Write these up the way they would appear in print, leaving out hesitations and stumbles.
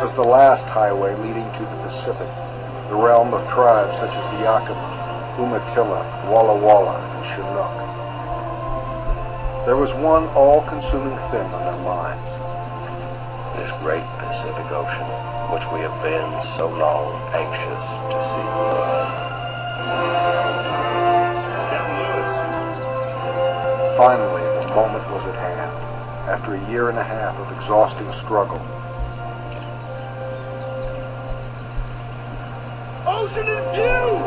was the last highway leading to the Pacific, the realm of tribes such as the Yakima, Umatilla, Walla Walla, and Chinook. There was one all-consuming thing on their minds. This great Pacific Ocean, which we have been so long anxious to see. Captain Lewis. Finally, the moment was at hand, after a year and a half of exhausting struggle. Ocean in view!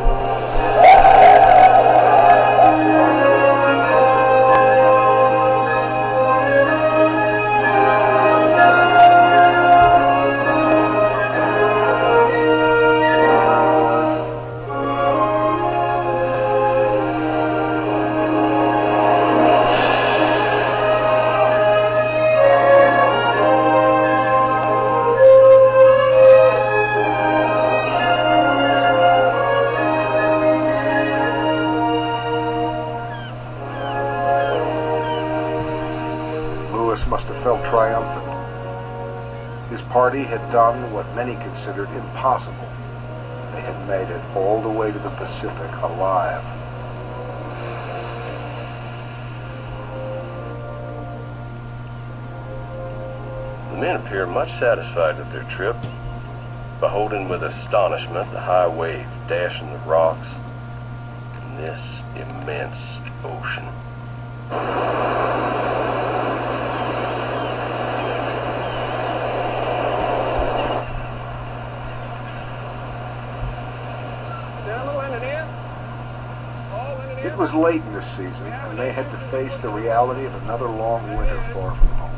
Must have felt triumphant. His party had done what many considered impossible. They had made it all the way to the Pacific alive. The men appear much satisfied with their trip, beholding with astonishment the high wave dashing the rocks in this immense ocean. It was late in the season, and they had to face the reality of another long winter far from home.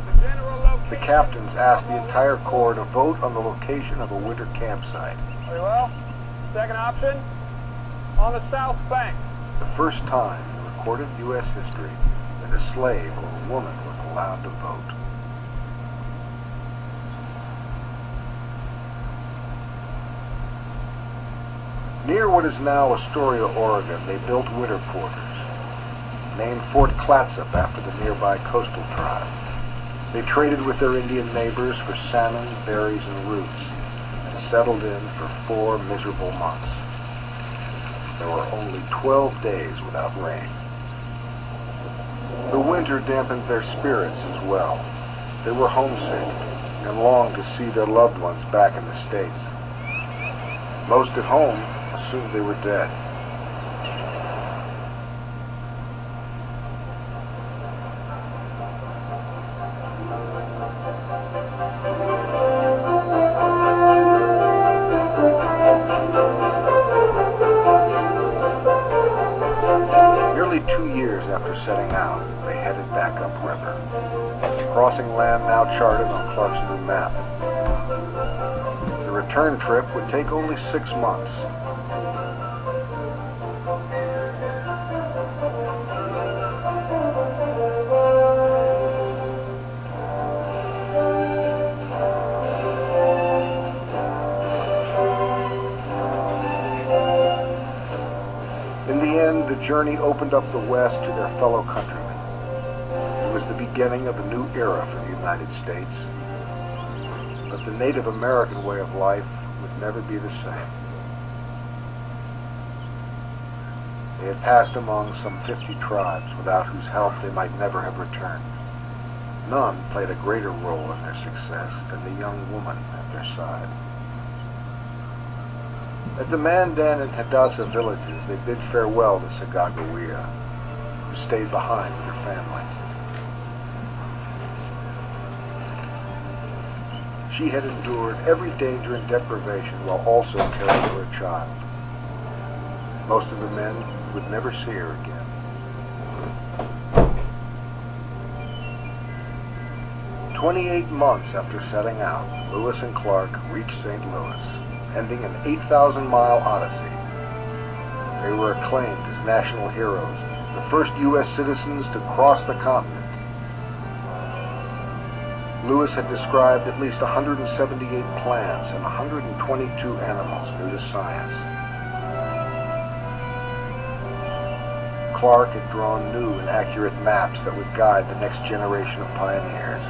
The captains asked the entire Corps to vote on the location of a winter campsite. Very well. Second option, on the south bank. The first time in recorded U.S. history that a slave or a woman was allowed to vote. Near what is now Astoria, Oregon, they built winter quarters, named Fort Clatsop after the nearby coastal tribe. They traded with their Indian neighbors for salmon, berries, and roots, and settled in for 4 miserable months. There were only 12 days without rain. The winter dampened their spirits as well. They were homesick and longed to see their loved ones back in the States. Most at home assumed they were dead. Nearly 2 years after setting out, they headed back upriver, crossing land now charted on Clark's new map. The return trip would take only 6 months. In the end, the journey opened up the West to their fellow countrymen. It was the beginning of a new era for the United States. But the Native American way of life would never be the same. They had passed among some 50 tribes without whose help they might never have returned. None played a greater role in their success than the young woman at their side. At the Mandan and Hadassah villages, they bid farewell to Sacagawea, who stayed behind with her family. She had endured every danger and deprivation while also caring for a child. Most of the men would never see her again. 28 months after setting out, Lewis and Clark reached St. Louis, ending an 8,000-mile odyssey. They were acclaimed as national heroes, the first U.S. citizens to cross the continent. Lewis had described at least 178 plants and 122 animals new to science. Clark had drawn new and accurate maps that would guide the next generation of pioneers.